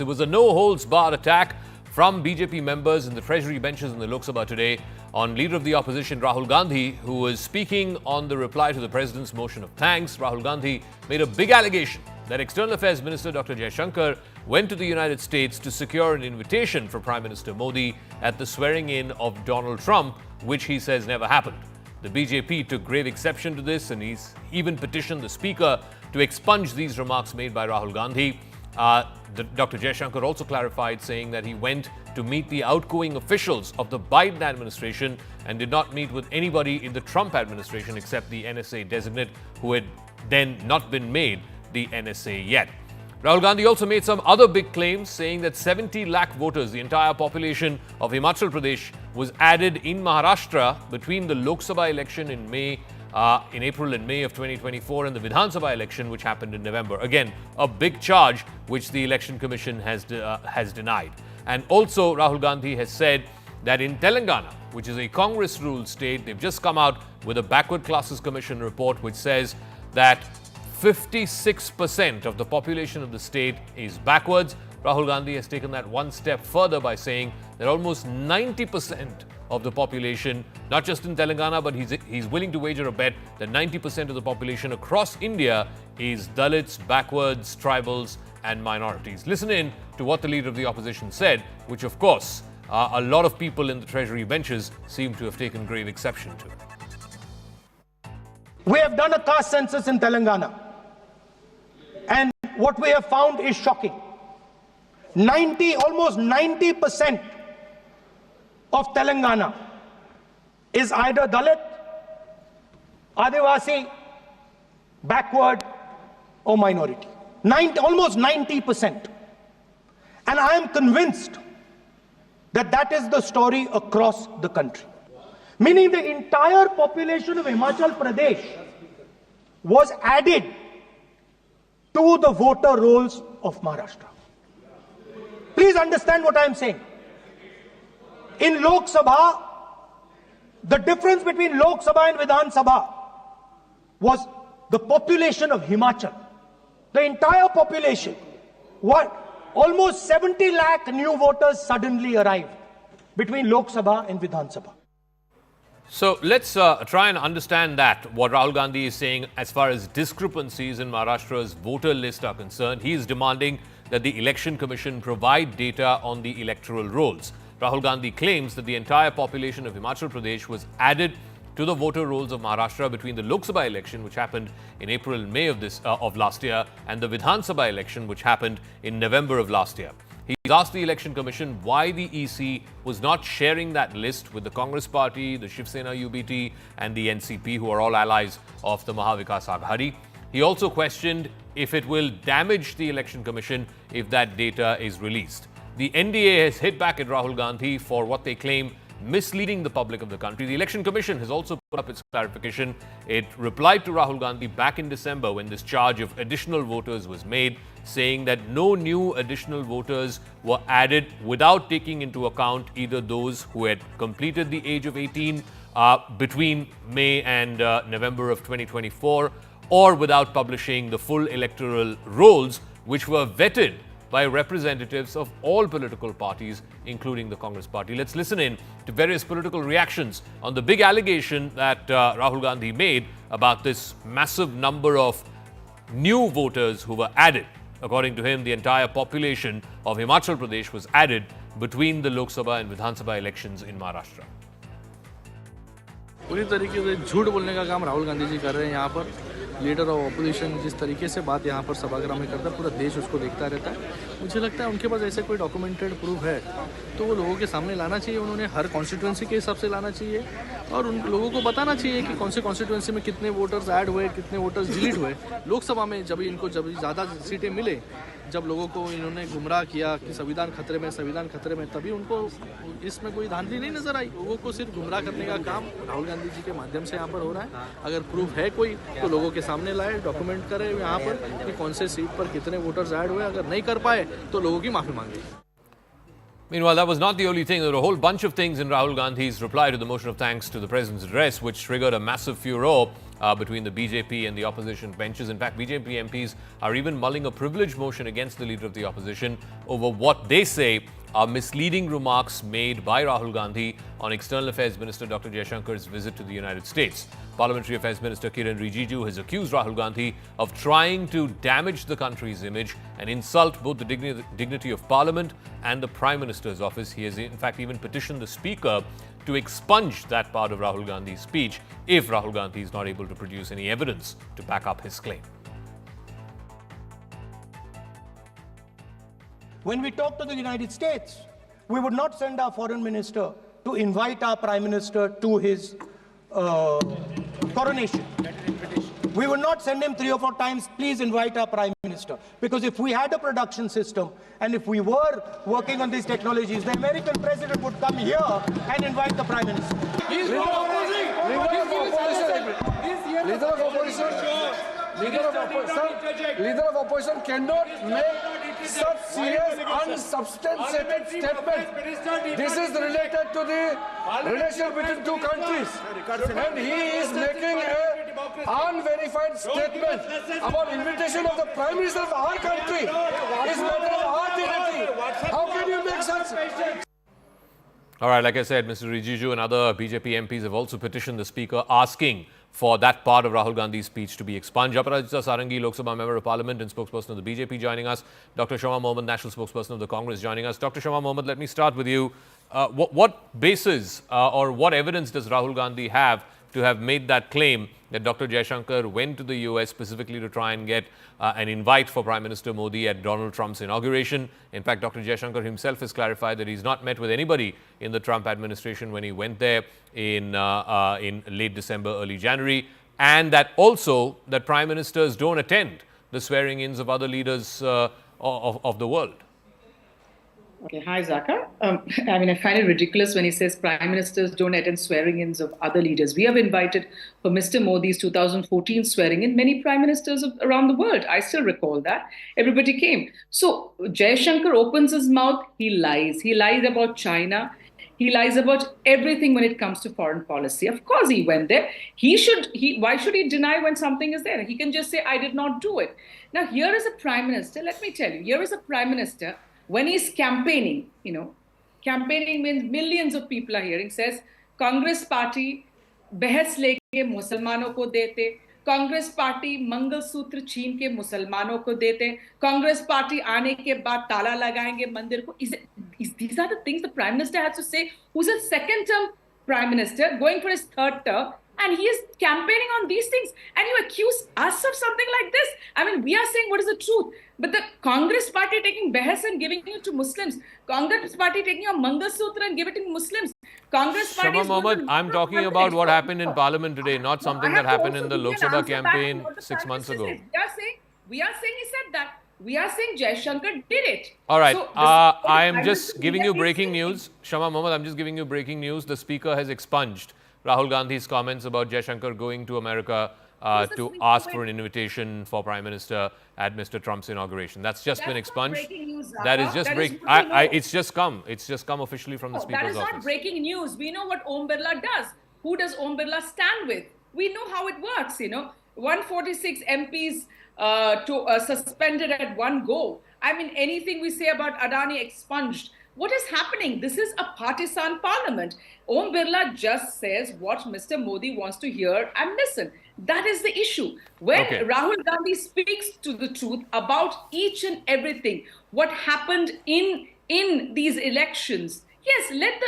It was a no-holds-barred attack from BJP members in the Treasury benches in the Lok Sabha today on Leader of the Opposition Rahul Gandhi, who was speaking on the reply to the President's motion of thanks. Rahul Gandhi made a big allegation that External Affairs Minister Dr. Jaishankar went to the United States to secure an invitation for Prime Minister Modi at the swearing-in of Donald Trump, which he says never happened. The BJP took grave exception to this, and he's even petitioned the Speaker to expunge these remarks made by Rahul Gandhi. Dr. Jaishankar also clarified, saying that he went to meet the outgoing officials of the Biden administration and did not meet with anybody in the Trump administration except the NSA-designate, who had then not been made the NSA yet. Rahul Gandhi also made some other big claims, saying that 70 lakh voters, the entire population of Himachal Pradesh, was added in Maharashtra between the Lok Sabha election in April and May of 2024 and the Vidhan Sabha election, which happened in November. Again, a big charge which the Election Commission has denied. And also, Rahul Gandhi has said that in Telangana, which is a Congress-ruled state, they've just come out with a Backward Classes Commission report which says that 56% of the population of the state is backwards. Rahul Gandhi has taken that one step further by saying that almost 90% of the population, not just in Telangana, but he's willing to wager a bet that 90% of the population across India is Dalits, backwards, tribals, and minorities. Listen in to what the Leader of the Opposition said, which of course a lot of people in the Treasury benches seem to have taken grave exception to. We have done a caste census in Telangana, and what we have found is shocking. Almost 90% of Telangana is either Dalit, Adivasi, backward, or minority. Almost 90%. And I am convinced that that is the story across the country. Meaning the entire population of Himachal Pradesh was added to the voter rolls of Maharashtra. Please understand what I am saying. In Lok Sabha, the difference between Lok Sabha and Vidhan Sabha was the population of Himachal. The entire population. Almost 70 lakh new voters suddenly arrived between Lok Sabha and Vidhan Sabha. So let's try and understand that, what Rahul Gandhi is saying as far as discrepancies in Maharashtra's voter list are concerned. He is demanding that the Election Commission provide data on the electoral rolls. Rahul Gandhi claims that the entire population of Himachal Pradesh was added to the voter rolls of Maharashtra between the Lok Sabha election, which happened in April and May of last year, and the Vidhan Sabha election, which happened in November of last year. He's asked the Election Commission why the EC was not sharing that list with the Congress Party, the Shiv Sena UBT, and the NCP, who are all allies of the Mahavikas Aghadi. He also questioned if it will damage the Election Commission if that data is released. The NDA has hit back at Rahul Gandhi for what they claim misleading the public of the country. The Election Commission has also put up its clarification. It replied to Rahul Gandhi back in December when this charge of additional voters was made, saying that no new additional voters were added without taking into account either those who had completed the age of 18 between May and November of 2024, or without publishing the full electoral rolls, which were vetted by representatives of all political parties, including the Congress Party. Let's listen in to various political reactions on the big allegation that Rahul Gandhi made about this massive number of new voters who were added. According to him, the entire population of Himachal Pradesh was added between the Lok Sabha and Vidhan Sabha elections in Maharashtra. पूरी तरीके से झूठ बोलने का काम राहुल गांधी जी कर रहे हैं। यहाँ पर लीडर ऑफ ऑपोजिशन जिस तरीके से बात यहाँ पर सभागृह में करता है, पूरा देश उसको देखता रहता है। मुझे लगता है उनके पास ऐसे कोई डॉक्यूमेंटेड प्रूफ है तो वो लोगों के सामने लाना चाहिए। उन्होंने हर कॉन्स्टिट्यूंसी के हिसाब से लाना चाहिए और उन लोगों को बताना चाहिए कि कौन से कॉन्स्टिट्यूंसी में कितने वोटर्स ऐड हुए, कितने वोटर्स डिलीट हुए। लोकसभा में जब ज़्यादा सीटें मिले, जब लोगों को इन्होंने गुमराह किया कि संविधान खतरे में, तभी उनको इसमें कोई धांधली नहीं नजर आई। लोगों को सिर्फ गुमराह करने का काम राहुल गांधी जी के माध्यम से यहाँ पर हो रहा है। अगर प्रूफ है कोई तो लोगों के सामने लाए, डॉक्यूमेंट करे यहाँ पर कि कौन से सीट पर कितने वोटर्स ऐड हुए। अगर नहीं कर पाए तो लोगों की माफी मांगे। Meanwhile, that was not the only thing. There were a whole bunch of things in Rahul Gandhi's reply to the motion of thanks to the President's address, which triggered a massive furor. between the BJP and the opposition benches. In fact, BJP MPs are even mulling a privilege motion against the leader of the opposition over what they say are misleading remarks made by Rahul Gandhi on External Affairs Minister Dr. Jaishankar's visit to the United States. Parliamentary Affairs Minister Kiren Rijiju has accused Rahul Gandhi of trying to damage the country's image and insult both the dignity of Parliament and the Prime Minister's office. He has in fact even petitioned the Speaker to expunge that part of Rahul Gandhi's speech if Rahul Gandhi is not able to produce any evidence to back up his claim. When we talk to the United States, we would not send our foreign minister to invite our prime minister to his coronation. We would not send him 3 or 4 times, please invite our prime minister. Because if we had a production system and if we were working on these technologies, the American president would come here and invite the prime minister. Leader of opposition cannot make such serious, unsubstantiated statements. This is related to the relation between two countries, and he is making an unverified statement about invitation of the Prime Minister of our country. It's matter of our dignity. How can you make such? All right, like I said, Mr. Rijiju and other BJP MPs have also petitioned the Speaker asking for that part of Rahul Gandhi's speech to be expunged. Aparajita Sarangi, Lok Sabha Member of Parliament and spokesperson of the BJP joining us. Dr. Shama Mohammed, National Spokesperson of the Congress joining us. Dr. Shama Mohammed, let me start with you. What basis or what evidence does Rahul Gandhi have to have made that claim that Dr. Jaishankar went to the US specifically to try and get an invite for Prime Minister Modi at Donald Trump's inauguration? In fact, Dr. Jaishankar himself has clarified that he's not met with anybody in the Trump administration when he went there in late December, early January, and that also that prime ministers don't attend the swearing-ins of other leaders of the world. Okay, hi Zaka. I find it ridiculous when he says prime ministers don't attend swearing-ins of other leaders. We have invited for Mr. Modi's 2014 swearing-in many prime ministers around the world. I still recall that. Everybody came. So Jaishankar opens his mouth, he lies. He lies about China. He lies about everything when it comes to foreign policy. Of course he went there. Why should he deny when something is there? He can just say, I did not do it. Now here is a prime minister, let me tell you, here is a prime minister when he's campaigning, campaigning means millions of people are hearing, says, Congress party behas leke Musalmano ko dete, Congress party Mangal Sutra छीन के मुसलमानों को देते, Congress party आने के बाद ताला लगाएंगे मंदिर को. These are the things the Prime Minister has to say, who's a second-term Prime Minister, going for his third term, and he is campaigning on these things, and you accuse us of something like this? We are saying what is the truth, but the Congress party taking behas and giving it to Muslims, Congress party taking a Mangal Sutra and give it to Muslims, Congress party... Shama Mohammed, I'm talking about what happened in Parliament today, not something that happened in the Lok Sabha campaign 6 months ago. We are saying he said that. We are saying Jaishankar did it. All right. So I am just giving you breaking news. Shama Mohammed, I'm just giving you breaking news. The Speaker has expunged Rahul Gandhi's comments about Jaishankar going to America to ask for an invitation for Prime Minister at Mr. Trump's inauguration. That's been expunged. That is just breaking. It's just come. It's just come officially from the Speaker's office. That is not breaking news. We know what Om Birla does. Who does Om Birla stand with? We know how it works. 146 MPs suspended at one go. Anything we say about Adani expunged. What is happening? This is a partisan parliament. Om Birla just says what Mr. Modi wants to hear and listen. That is the issue. When Rahul Gandhi speaks to the truth about each and everything, what happened in these elections, yes, let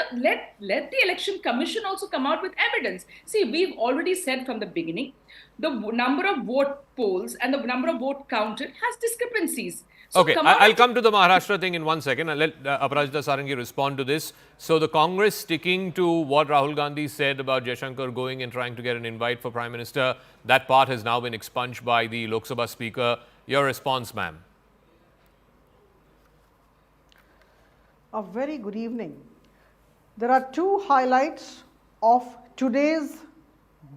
the election commission also come out with evidence. See, we've already said from the beginning, the number of vote polls and the number of vote counted has discrepancies. So I'll come to the Maharashtra thing in 1 second. I'll let Aparajita Sarangi respond to this. So the Congress sticking to what Rahul Gandhi said about Jaishankar going and trying to get an invite for Prime Minister, that part has now been expunged by the Lok Sabha Speaker. Your response, ma'am? A very good evening. There are two highlights of today's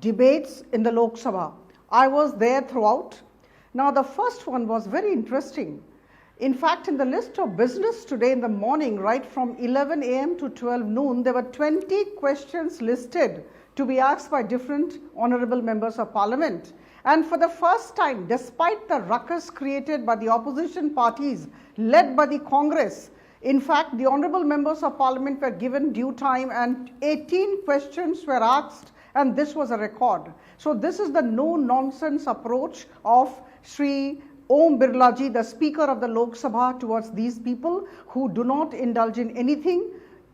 debates in the Lok Sabha. I was there throughout. Now, the first one was very interesting. In fact, in the list of business today in the morning, right from 11 a.m. to 12 noon, there were 20 questions listed to be asked by different honorable members of parliament. And for the first time, despite the ruckus created by the opposition parties led by the Congress, in fact, the honorable members of parliament were given due time and 18 questions were asked, and this was a record. So this is the no-nonsense approach of Sri Om Birla ji, the Speaker of the Lok Sabha, towards these people who do not indulge in anything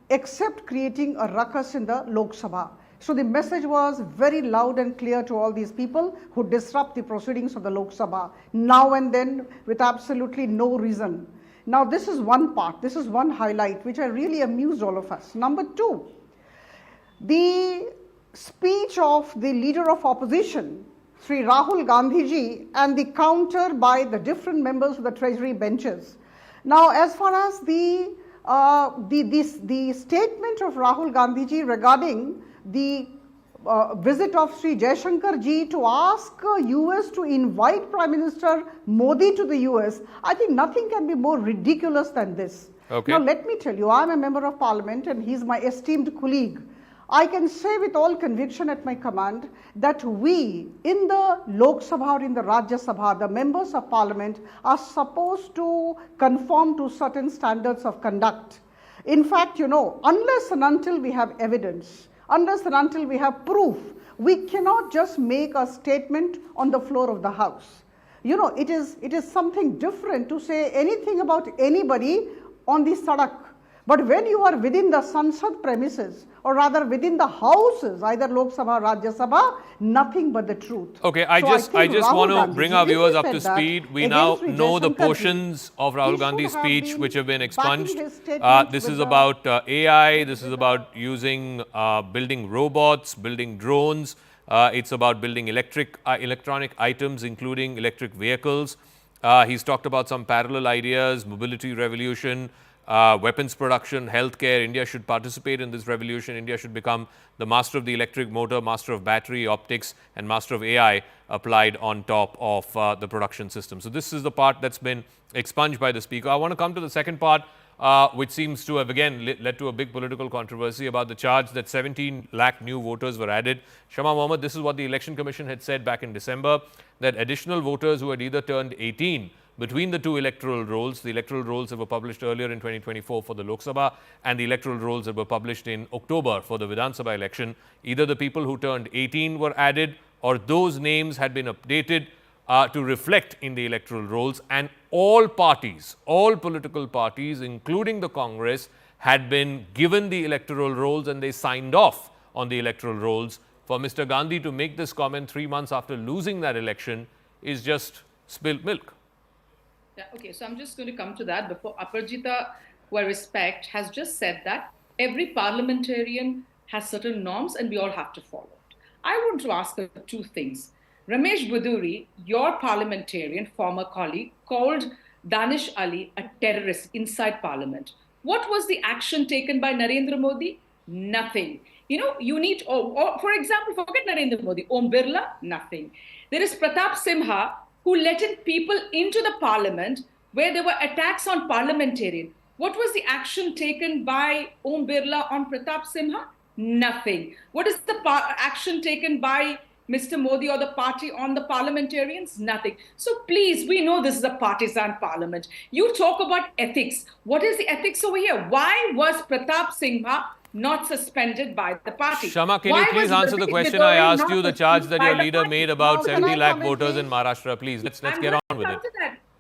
except creating a ruckus in the Lok Sabha. So the message was very loud and clear to all these people who disrupt the proceedings of the Lok Sabha now and then with absolutely no reason. Now this is one part, this is one highlight which I really amused all of us. Number two, the speech of the leader of opposition, Sri Rahul Gandhi ji, and the counter by the different members of the treasury benches. Now as far as the statement of Rahul Gandhi ji regarding the visit of Sri Jaishankar ji to ask US to invite Prime Minister Modi to the US, I think nothing can be more ridiculous than this. Okay. Now let me tell you, I am a member of parliament and he is my esteemed colleague. I can say with all conviction at my command that we in the Lok Sabha or in the Rajya Sabha, the members of parliament are supposed to conform to certain standards of conduct. In fact, you know, unless and until we have evidence, unless and until we have proof, we cannot just make a statement on the floor of the house. You know, it is something different to say anything about anybody on the sadak. But when you are within the Sansad premises, or rather within the houses, either Lok Sabha or Rajya Sabha, nothing but the truth. Okay, I just want to bring our viewers up to speed. We now know the portions of Rahul Gandhi's speech which have been expunged. This is about AI, this is about using, building robots, building drones. It's about building electronic items, including electric vehicles. He's talked about some parallel ideas, mobility revolution, weapons production, healthcare. India should participate in this revolution. India should become the master of the electric motor, master of battery, optics, and master of AI applied on top of the production system. So this is the part that's been expunged by the speaker. I want to come to the second part, which seems to have again led to a big political controversy about the charge that 17 lakh new voters were added. Shama Mohammed, this is what the Election Commission had said back in December, that additional voters who had either turned 18 between the two electoral rolls, the electoral rolls that were published earlier in 2024 for the Lok Sabha and the electoral rolls that were published in October for the Vidhan Sabha election, either the people who turned 18 were added or those names had been updated to reflect in the electoral rolls, and all parties, all political parties, including the Congress, had been given the electoral rolls and they signed off on the electoral rolls. For Mr. Gandhi to make this comment 3 months after losing that election is just spilt milk. Yeah, okay, so I'm just going to come to that before Aparajita, who I respect, has just said that every parliamentarian has certain norms and we all have to follow it. I want to ask her two things. Ramesh Buduri, your parliamentarian, former colleague, called Danish Ali a terrorist inside parliament. What was the action taken by Narendra Modi? Nothing. You know, you need, or for example, forget Narendra Modi, Om Birla, nothing. There is Pratap Simha, who let in people into the parliament where there were attacks on parliamentarians. What was the action taken by Om Birla on Pratap Simha? Nothing. What is the action taken by Mr. Modi or the party on the parliamentarians? Nothing. So please, we know this is a partisan parliament. You talk about ethics. What is the ethics over here? Why was Pratap Simha not suspended by the party? Shama, can you please answer the question I asked you, the charge that your leader made about 70 lakh voters in Maharashtra? Please, let's get on with it.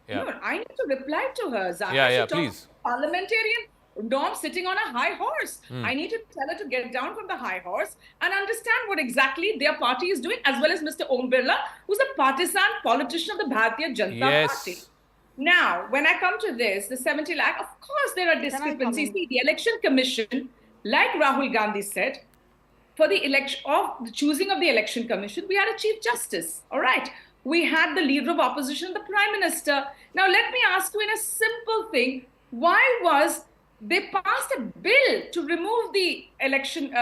Yeah. No, I need to reply to her, Zaka. Yeah, please. Parliamentarian norm sitting on a high horse. I need to tell her to get down from the high horse and understand what exactly their party is doing, as well as Mr. Om Birla, who's a partisan politician of the Bharatiya Janata Party. Now, when I come to this, the 70 lakh, of course there are discrepancies. See, the Election Commission, like Rahul Gandhi said, for the election of the choosing of the Election Commission, we had a Chief Justice. All right. We had the leader of opposition, the Prime Minister. Now, let me ask you in a simple thing, why was they passed a bill to remove the election,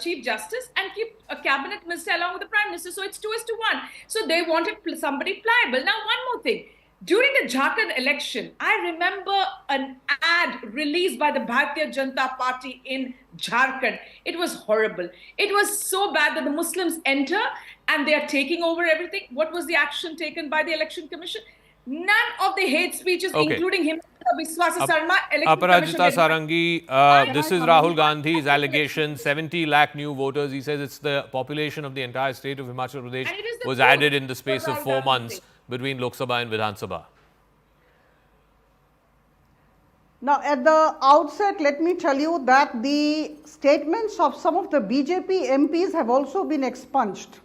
Chief Justice and keep a cabinet minister along with the Prime Minister? So it's 2:1. So they wanted somebody pliable. Now, one more thing. During the Jharkhand election, I remember an ad released by the Bharatiya Janata Party in Jharkhand. It was horrible. It was so bad that the Muslims enter and they are taking over everything. What was the action taken by the Election Commission? None of the hate speeches, Okay. including him, Biswasa Sarma, Election Aparajita Commission. Sarangi, this is Rahul Gandhi's allegation. 70 lakh new voters. He says it's the population of the entire state of Himachal Pradesh And it is the was truth. added in the space of Rahul 4 Gandhi months says. between Lok Sabha and Vidhan Sabha. Now, at the outset, let me tell you that the statements of some of the BJP MPs have also been expunged.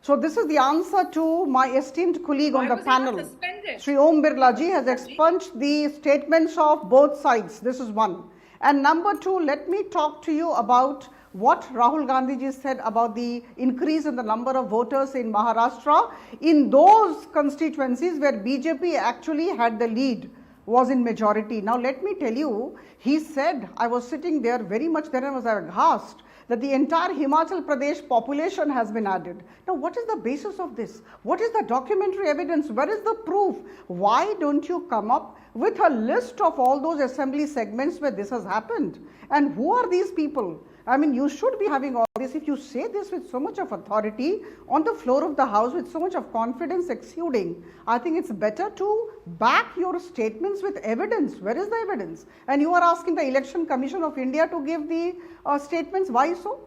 So, this is the answer to my esteemed colleague on the was he not panel. suspended? Sri Om Birla ji has expunged the statements of both sides. This is one. And number two, let me talk to you about what Rahul Gandhi ji said about the increase in the number of voters in Maharashtra in those constituencies where BJP actually had the lead, was in majority. Now let me tell you, he said, I was sitting there very much there and was aghast that the entire Himachal Pradesh population has been added. Now what is the basis of this? What is the documentary evidence? Where is the proof? Why don't you come up with a list of all those assembly segments where this has happened? And who are these people? I mean, you should be having all this. If you say this with so much of authority on the floor of the House, with so much of confidence exuding, I think it's better to back your statements with evidence. Where is the evidence? And you are asking the Election Commission of India to give the statements. Why so?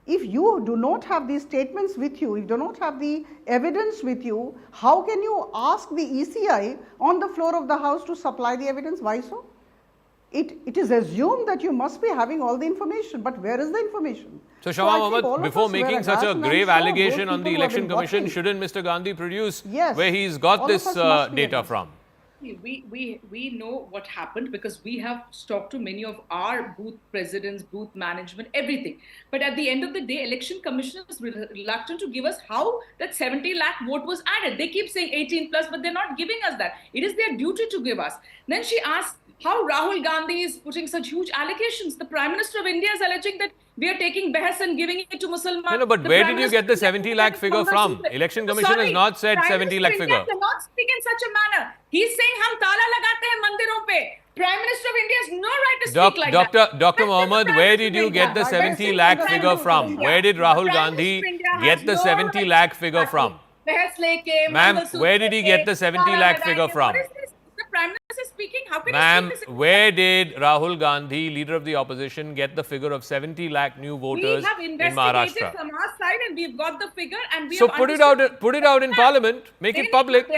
If you do not have these statements with you, if you do not have the evidence with you, how can you ask the ECI on the floor of the House to supply the evidence? Why so? It is assumed that you must be having all the information, but where is the information? So, Shama I think all Mohammed, of before us were making such a aghast, and I'm grave sure those allegation on the people who have Election been Commission, watching- shouldn't Mr. Gandhi produce Yes, where he's all got of this us must be data aghast. from? We know what happened because we have talked to many of our booth presidents, booth management, everything. But at the end of the day, Election Commission is reluctant to give us how that 70 lakh vote was added. They keep saying 18 plus, but they're not giving us that. It is their duty to give us. Then she asked how Rahul Gandhi is putting such huge allegations. The Prime Minister of India is alleging that we are taking behas and giving it to Muslims. No, but where did you get the 70 lakh figure from? Election Commission has not said 70 lakh figure. Prime Minister of India cannot speak in such a manner. He's saying hum tala lagate hain mandiron pe. Prime Minister of India has no right to speak like that. Dr. That's Mohammed, the Prime where Minister did of you India. get the That's 70 the lakh Prime figure Minister from? of India. Where did The Rahul Prime Gandhi Minister of India has get the no 70 right lakh to figure speak. from? Behas leke, Ma'am, Mangalsutra where did he get the 70 tala lakh lagaye. figure from? What is this? The Prime Minister is speaking. How can he Ma'am, speak this? where did Rahul Gandhi, leader of the opposition, get the figure of 70 lakh new voters We have in investigated Maharashtra? from our side and we've got the figure and we So have put it out in Parliament, make it public.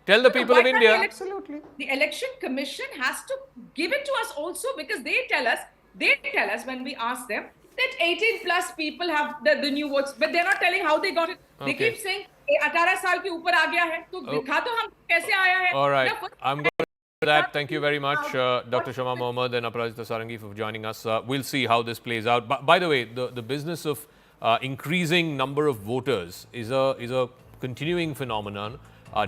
Tell the people of India. Absolutely. The Election Commission has to give it to us also because they tell us when we ask them that 18 plus people have the new votes, but they're not telling how they got it. They Okay. keep saying 18 साल के ऊपर आ गया है, तो दिखा तो हम कैसे आया है. All right. Now, I'm going to do that. Thank you very much, Dr. Shama Mohammed and Aparajita Sarangi for joining us. We'll see how this plays out. By the way, the business of increasing number of voters is a continuing phenomenon.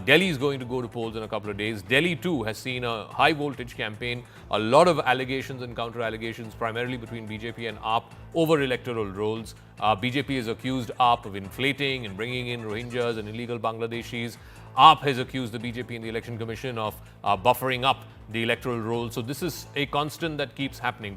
Delhi is going to go to polls in a couple of days. Delhi too has seen a high voltage campaign, a lot of allegations and counter allegations, primarily between BJP and AAP over electoral rolls. BJP has accused AAP of inflating and bringing in Rohingyas and illegal Bangladeshis. AAP has accused the BJP and the Election Commission of buffering up the electoral roll. So this is a constant that keeps happening.